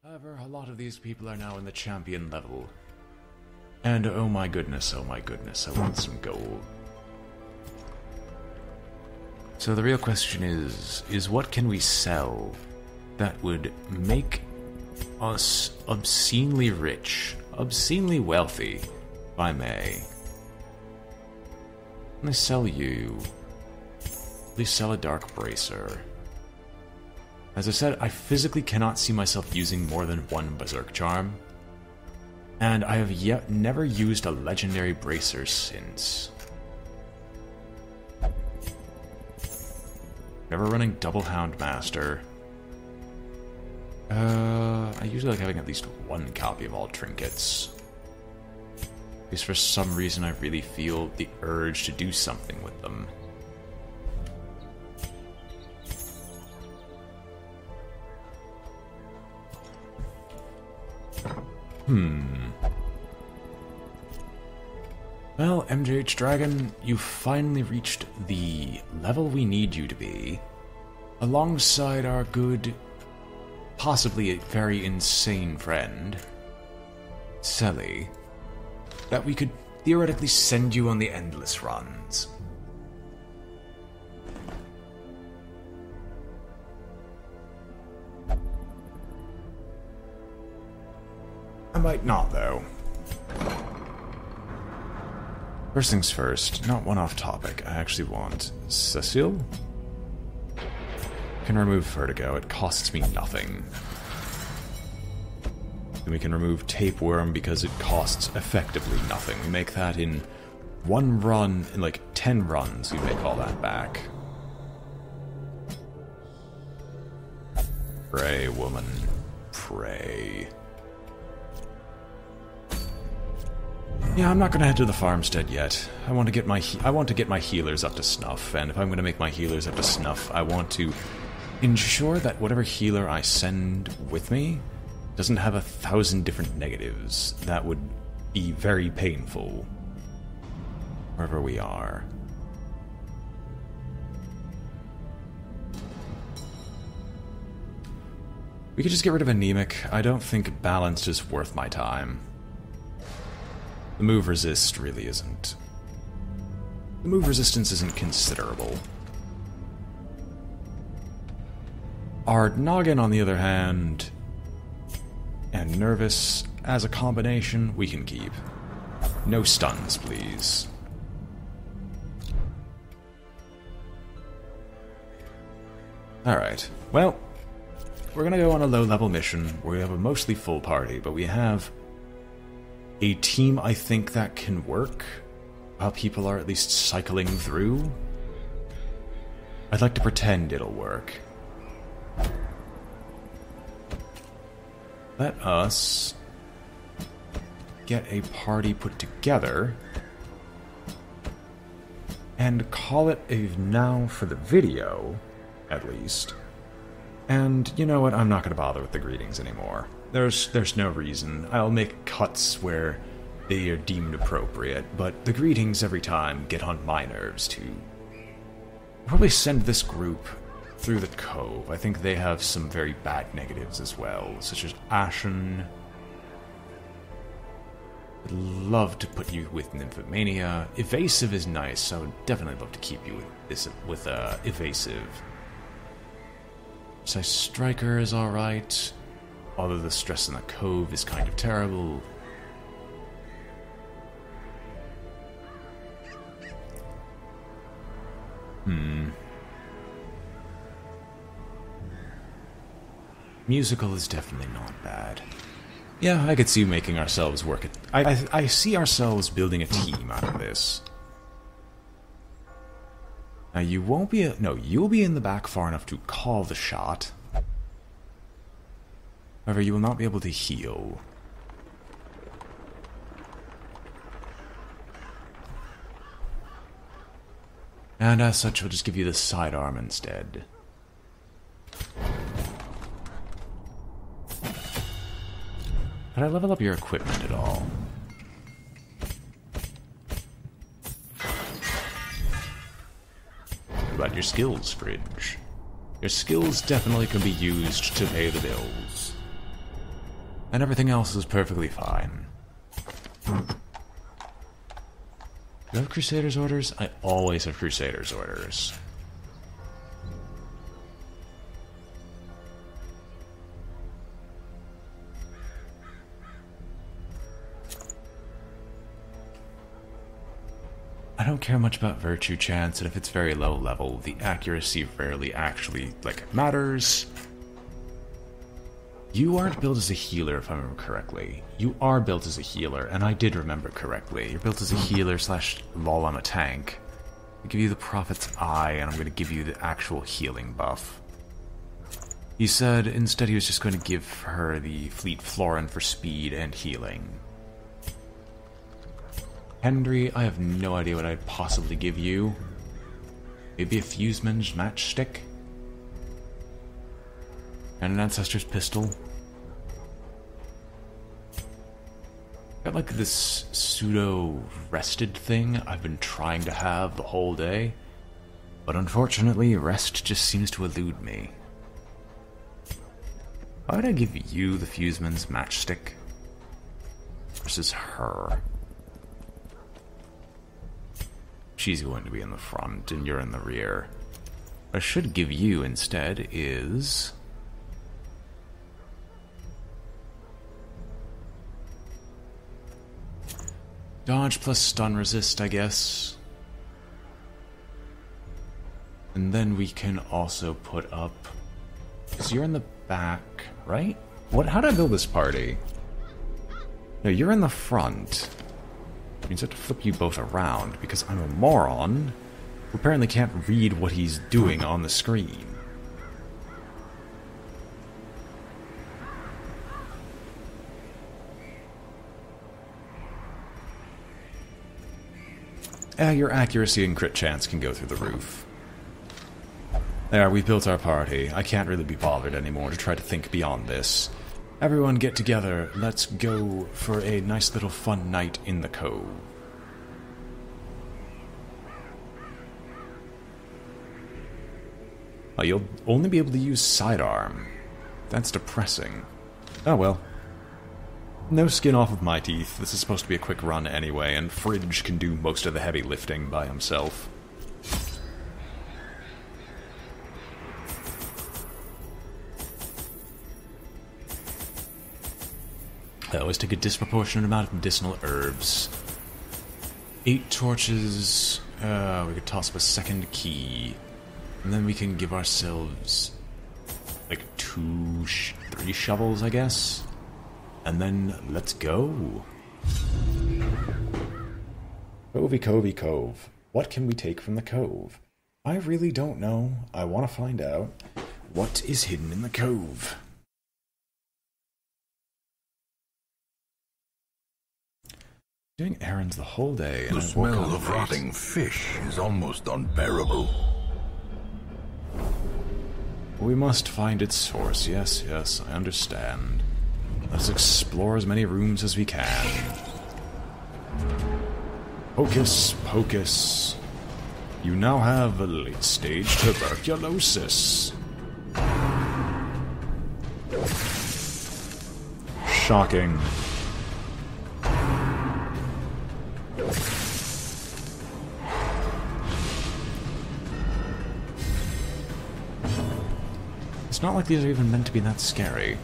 However, a lot of these people are now in the champion level. And oh my goodness, I want some gold. So the real question is what can we sell that would make us obscenely rich, obscenely wealthy, if I may? Can I sell you? Please sell a dark bracer. As I said, I physically cannot see myself using more than one berserk charm. And I have yet never used a legendary bracer since. Never running double hound master. I usually like having at least one copy of all trinkets. Because for some reason I really feel the urge to do something with them. Well, MJH Dragon, you finally reached the level we need you to be, alongside our good, possibly a very insane friend, Selly, that we could theoretically send you on the endless runs. I might not, though. First things first, not one off topic, I actually want Cecile. Can remove Vertigo, it costs me nothing. And we can remove Tapeworm because it costs effectively nothing. We make that in one run, in like 10 runs, we make all that back. Pray, woman, pray. Yeah, I'm not gonna head to the farmstead yet. I want to get my healers up to snuff, and if I'm gonna make my healers up to snuff, I want to ensure that whatever healer I send with me doesn't have 1,000 different negatives. That would be very painful. Wherever we are. We could just get rid of anemic. I don't think balanced is worth my time. The move resist really isn't. The move resistance isn't considerable. Our Noggin, on the other hand, and Nervous, as a combination, we can keep. No stuns, please. Alright, well, we're gonna go on a low-level mission where we have a mostly full party, but we have a team, I think, that can work while people are at least cycling through. I'd like to pretend it'll work. Let us get a party put together and call it a now for the video, at least. And you know what? I'm not going to bother with the greetings anymore. There's no reason. I'll make cuts where they are deemed appropriate, but the greetings every time get on my nerves too. I'll probably send this group through the Cove. I think they have some very bad negatives as well, such as Ashen. I'd love to put you with Nymphomania. Evasive is nice. I would definitely love to keep you with Evasive. Precise Striker is alright. Although the stress in the Cove is kind of terrible. Musical is definitely not bad. Yeah, I could see making ourselves work it. I see ourselves building a team out of this. Now you won't be you'll be in the back far enough to call the shot. However, you will not be able to heal. And as such, we'll just give you the sidearm instead. Did I level up your equipment at all? What about your skills, Fridge? Your skills definitely can be used to pay the bills. And everything else is perfectly fine. Do you have Crusader's orders? I always have Crusader's orders. I don't care much about virtue chance, and if it's very low level, the accuracy rarely actually, matters. You aren't built as a healer, if I remember correctly. You are built as a healer, and I did remember correctly. You're built as a healer / lol, I'm a tank. I give you the Prophet's Eye, and I'm going to give you the actual healing buff. He said instead he was just going to give her the Fleet Florin for speed and healing. Hendry, I have no idea what I'd possibly give you. Maybe a Fuseman's matchstick? And an Ancestor's pistol? Got like this pseudo-rested thing I've been trying to have the whole day. But unfortunately, rest just seems to elude me. Why would I give you the Fuseman's matchstick versus her? She's going to be in the front, and you're in the rear. What I should give you instead is... dodge plus stun resist, I guess. And then we can also put up... because you're in the back, right? What? How did I build this party? No, you're in the front. Means I have to flip you both around, because I'm a moron who apparently can't read what he's doing on the screen. Your accuracy and crit chance can go through the roof. There, we've built our party. I can't really be bothered anymore to try to think beyond this. Everyone get together. Let's go for a nice little fun night in the cove. Oh, you'll only be able to use sidearm. That's depressing. Oh well. No skin off of my teeth. This is supposed to be a quick run anyway, and Fridge can do most of the heavy lifting by himself. I always take a disproportionate amount of medicinal herbs. 8 torches. We could toss up a second key. And then we can give ourselves like 3 shovels, I guess. And then let's go. Covey, Covey, Cove. What can we take from the cove? I really don't know. I want to find out what is hidden in the cove. Doing errands the whole day, and the smell of rotting fish is almost unbearable. We must find its source. Yes, yes, I understand. Let's explore as many rooms as we can. Hocus pocus. You now have a late-stage tuberculosis. Shocking. It's not like these are even meant to be that scary.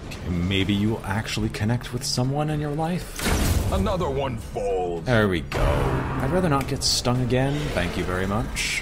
Okay, maybe you'll actually connect with someone in your life? Another one falls. There we go. I'd rather not get stung again. Thank you very much.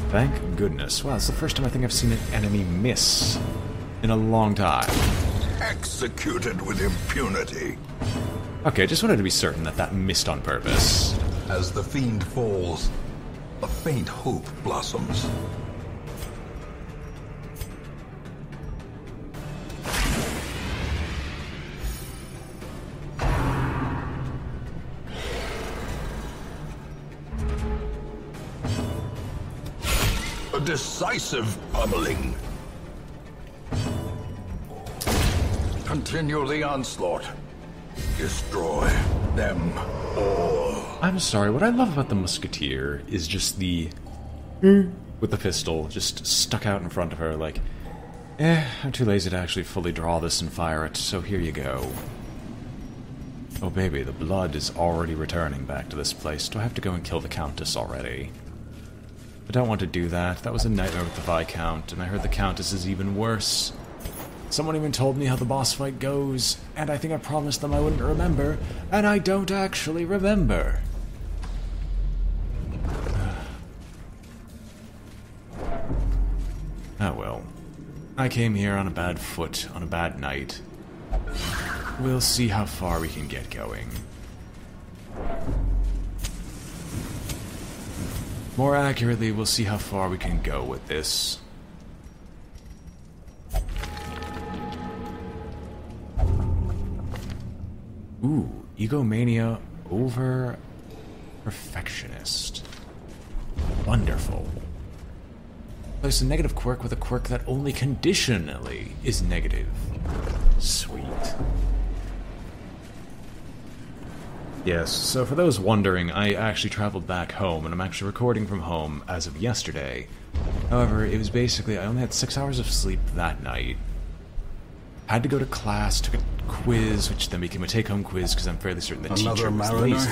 Thank goodness. Wow, it's the first time I think I've seen an enemy miss in a long time. Executed with impunity. Okay, just wanted to be certain that that missed on purpose. As the fiend falls, a faint hope blossoms. A decisive pummeling. Continue the onslaught. Destroy them all. I'm sorry, what I love about the Musketeer is just the... with the pistol just stuck out in front of her, like, I'm too lazy to actually fully draw this and fire it, so here you go. Oh baby, the blood is already returning back to this place. Do I have to go and kill the Countess already? I don't want to do that. That was a nightmare with the Viscount, and I heard the Countess is even worse. Someone even told me how the boss fight goes, and I think I promised them I wouldn't remember, and I don't actually remember. Oh well. I came here on a bad foot, on a bad night. We'll see how far we can get going. More accurately, we'll see how far we can go with this. Ooh, egomania over perfectionist. Wonderful. Place a negative quirk with a quirk that only conditionally is negative. Sweet. Yes, so for those wondering, I actually traveled back home, and I'm actually recording from home as of yesterday. However, it was basically, I only had 6 hours of sleep that night. Had to go to class, took a quiz, which then became a take-home quiz, because I'm fairly certain the teacher was lazy.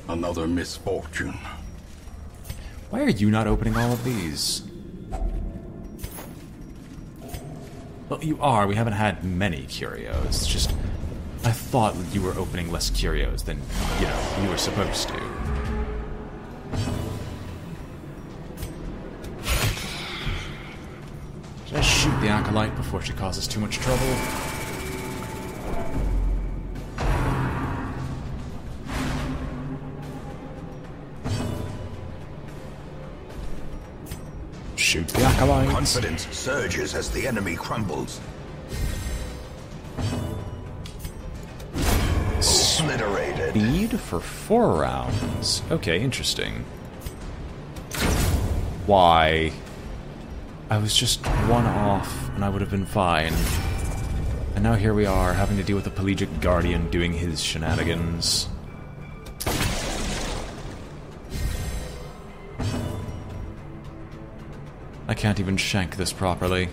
Another misfortune. Why are you not opening all of these? Well, you are. We haven't had many curios. It's just, I thought you were opening less curios than, you know, you were supposed to. Should I shoot the Acolyte before she causes too much trouble? Shoot the Acolyte. Confidence surges as the enemy crumbles. Obliterated. Speed for 4 rounds. Okay, interesting. Why? I was just one off, and I would have been fine. And now here we are, having to deal with a Pelagic Guardian doing his shenanigans. I can't even shank this properly.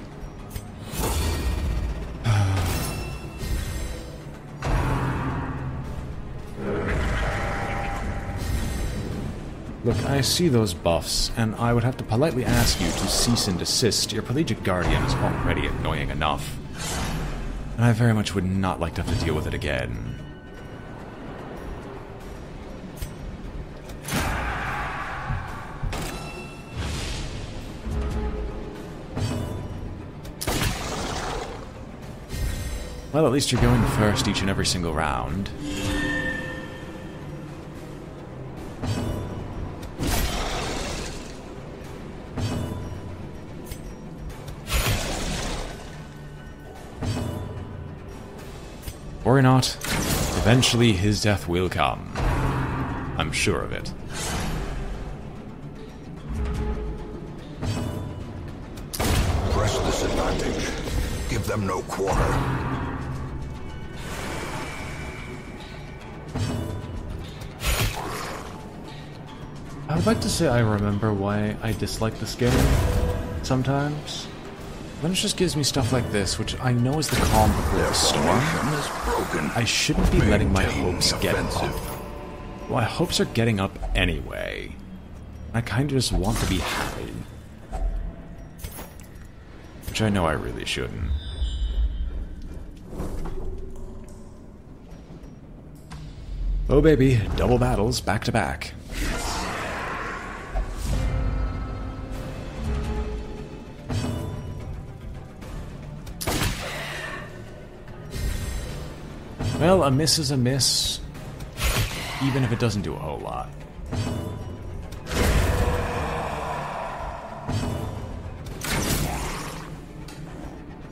Look, I see those buffs, and I would have to politely ask you to cease and desist. Your Pelagic Guardian is already annoying enough. And I very much would not like to have to deal with it again. Well, at least you're going first each and every single round. Or not, eventually his death will come. I'm sure of it. Press this advantage. Give them no quarter. I would like to say I remember why I dislike this game sometimes. Then it just gives me stuff like this, which I know is the calm before the storm. I shouldn't be letting my hopes get up. Well, my hopes are getting up anyway. I kind of just want to be happy. Which I know I really shouldn't. Oh baby, double battles back to back. Well, a miss is a miss, even if it doesn't do a whole lot.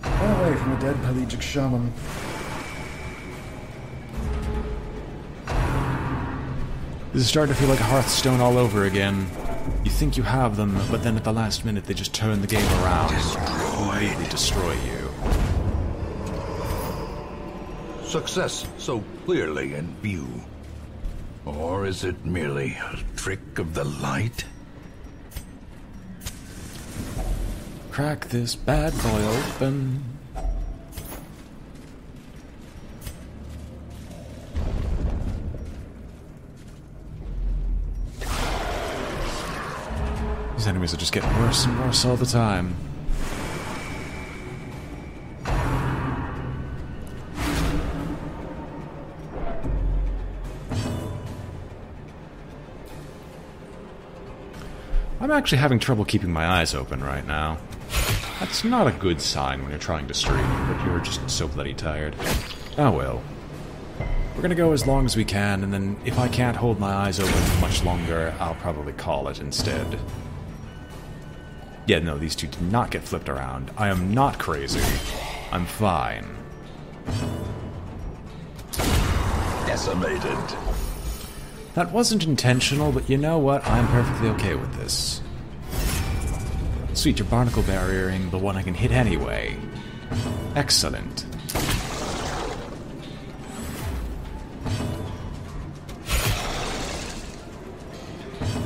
Away from a dead Pelagic shaman. This is starting to feel like Hearthstone all over again. You think you have them, but then at the last minute they just turn the game around and completely destroy you. Success so clearly in view. Or is it merely a trick of the light? Crack this bad boy open. These enemies are just getting worse and worse all the time. I'm actually having trouble keeping my eyes open right now. That's not a good sign when you're trying to stream, but you're just so bloody tired. Oh well. We're gonna go as long as we can, and then if I can't hold my eyes open much longer, I'll probably call it instead. Yeah, no, these two did not get flipped around. I am not crazy. I'm fine. Decimated. That wasn't intentional, but you know what? I'm perfectly okay with this. Sweet, your barnacle barriering, the one I can hit anyway. Excellent.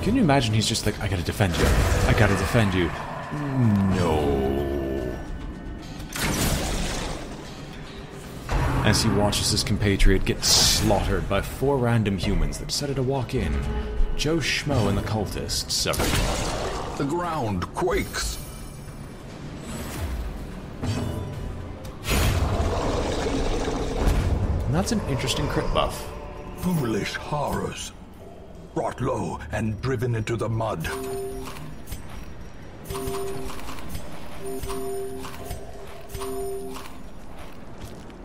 Can you imagine he's just like, I gotta defend you. I gotta defend you. No. As he watches his compatriot get slaughtered by 4 random humans that decided to walk in. Joe Schmo and the cultists, everyone. The ground quakes. And that's an interesting crit buff. Foolish horrors. Brought low and driven into the mud.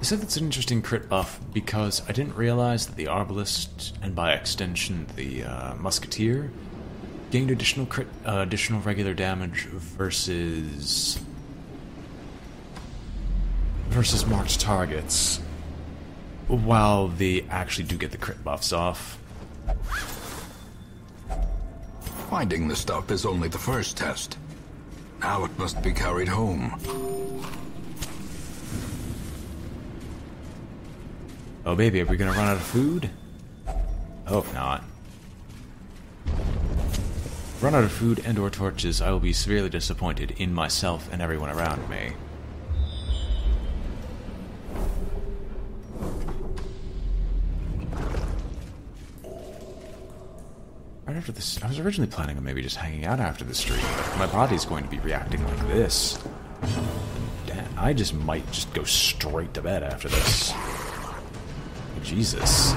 I said that's an interesting crit buff because I didn't realize that the Arbalist, and by extension the Musketeer, gained additional regular damage versus marked targets, while they actually do get the crit buffs off. Finding the stuff is only the first test. Now it must be carried home. Oh baby, are we gonna run out of food? Hope not. Run out of food and or torches, I will be severely disappointed in myself and everyone around me. Right after this, I was originally planning on maybe just hanging out after the stream, but my body's going to be reacting like this. Damn, I just might just go straight to bed after this. Jesus.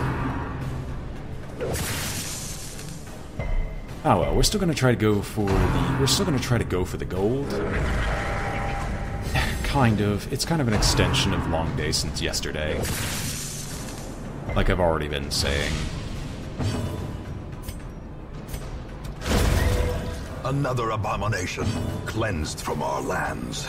Oh well, we're still gonna try to go for the gold. Kind of. It's kind of an extension of long day since yesterday. Like I've already been saying. Another abomination cleansed from our lands.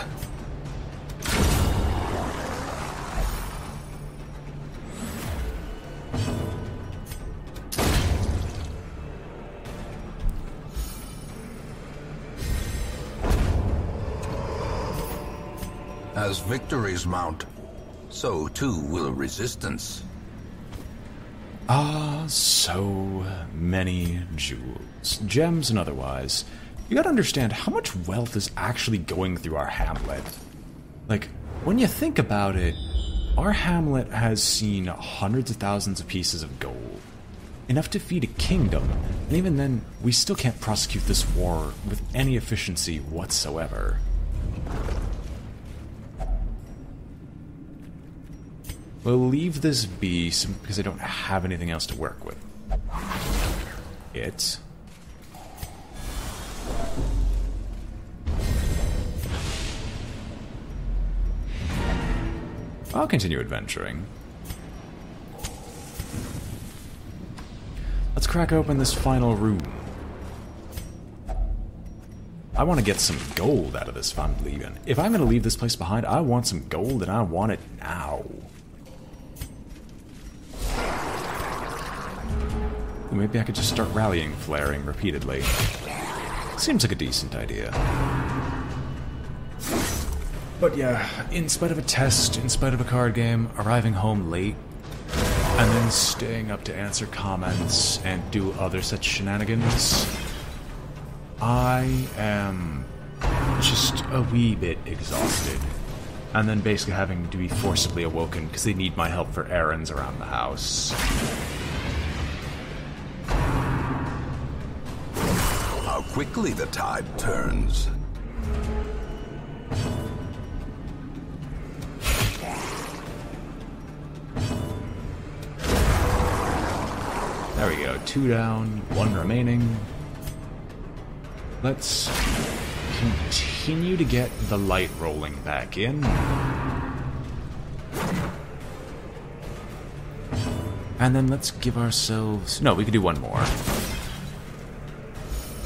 As victories mount, so too will resistance. Ah, so many jewels, gems and otherwise. You gotta understand how much wealth is actually going through our hamlet. Like, when you think about it, our hamlet has seen hundreds of thousands of pieces of gold. Enough to feed a kingdom, and even then, we still can't prosecute this war with any efficiency whatsoever. We'll leave this be because I don't have anything else to work with. I'll continue adventuring. Let's crack open this final room. I want to get some gold out of this if I'm leaving. If I'm going to leave this place behind, I want some gold and I want it now. Maybe I could just start rallying flaring repeatedly. Seems like a decent idea. But yeah, in spite of a test, in spite of a card game, arriving home late, and then staying up to answer comments and do other such shenanigans, I am just a wee bit exhausted. And then basically having to be forcibly awoken because they need my help for errands around the house. How quickly the tide turns. There we go, 2 down, 1 remaining. Let's continue to get the light rolling back in. And then let's give ourselves... No, we could do 1 more.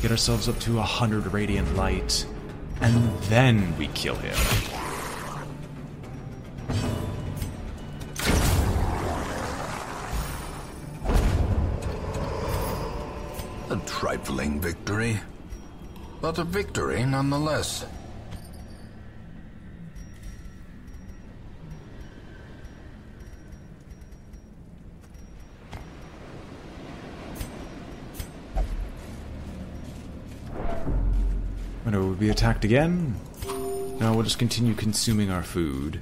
Get ourselves up to 100 radiant light, and then we kill him. A trifling victory, but a victory nonetheless. When will we be attacked again? No, we'll just continue consuming our food.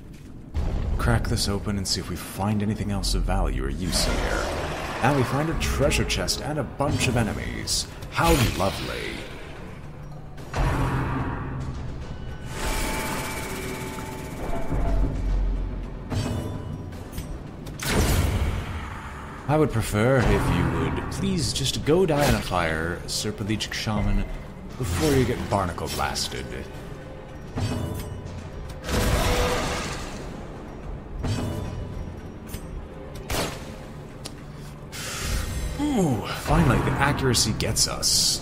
Crack this open and see if we find anything else of value or use here. And we find a treasure chest and a bunch of enemies. How lovely. I would prefer if you would please just go die in a fire, Sir Pelagic Shaman, before you get barnacle blasted. Ooh, finally, the accuracy gets us.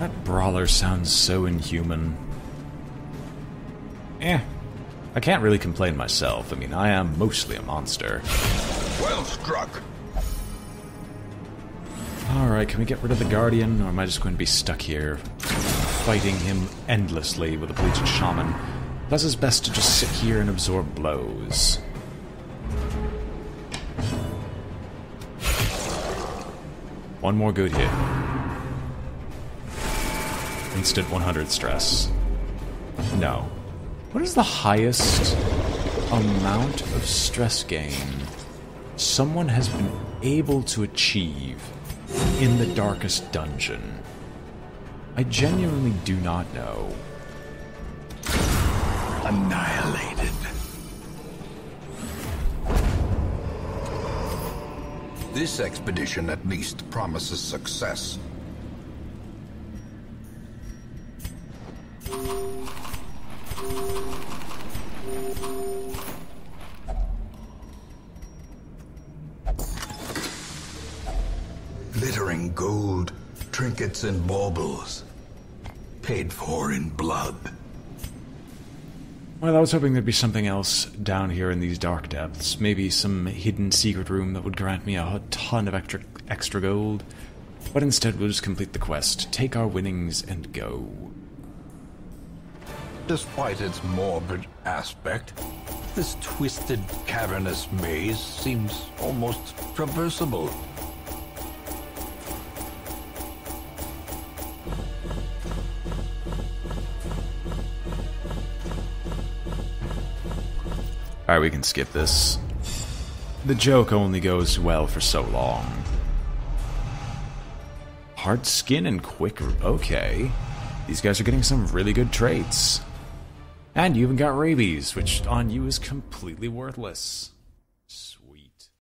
That brawler sounds so inhuman. I can't really complain myself. I mean, I am mostly a monster. Well struck. Alright, can we get rid of the Guardian, or am I just going to be stuck here fighting him endlessly with a Pelagic Shaman? Plus, it's best to just sit here and absorb blows. One more good hit. Instant 100 stress. No. What is the highest amount of stress gain someone has been able to achieve in the darkest dungeon? I genuinely do not know. Annihilated. This expedition at least promises success. Glittering gold, trinkets and baubles. Paid for in blood. Well, I was hoping there'd be something else down here in these dark depths. Maybe some hidden secret room that would grant me a ton of extra gold. But instead, we'll just complete the quest, take our winnings, and go. Despite its morbid aspect, this twisted, cavernous maze seems almost traversable. Alright, we can skip this. The joke only goes well for so long. Hard skin and quick... Okay. These guys are getting some really good traits. And you even got rabies, which on you is completely worthless. Sweet.